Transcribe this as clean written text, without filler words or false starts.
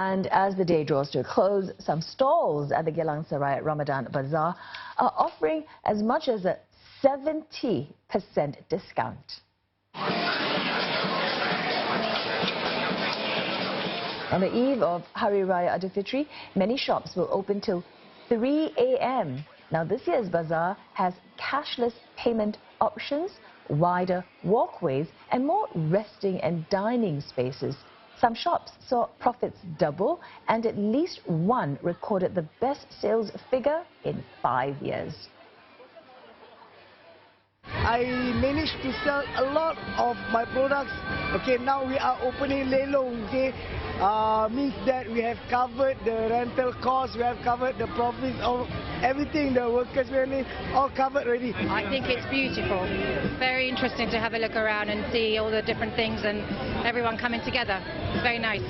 And as the day draws to a close, some stalls at the Geylang Serai Ramadan Bazaar are offering as much as a 70% discount. On the eve of Hari Raya Idul Fitri, many shops will open till 3 a.m. Now, this year's bazaar has cashless payment options, wider walkways, and more resting and dining spaces. Some shops saw profits double, and at least one recorded the best sales figure in 5 years. I managed to sell a lot of my products. Okay, now we are opening lelong. Okay, means that we have covered the rental costs, we have covered the profits of everything, the workers really all covered already. I think it's beautiful. Very interesting to have a look around and see all the different things and everyone coming together. It's very nice.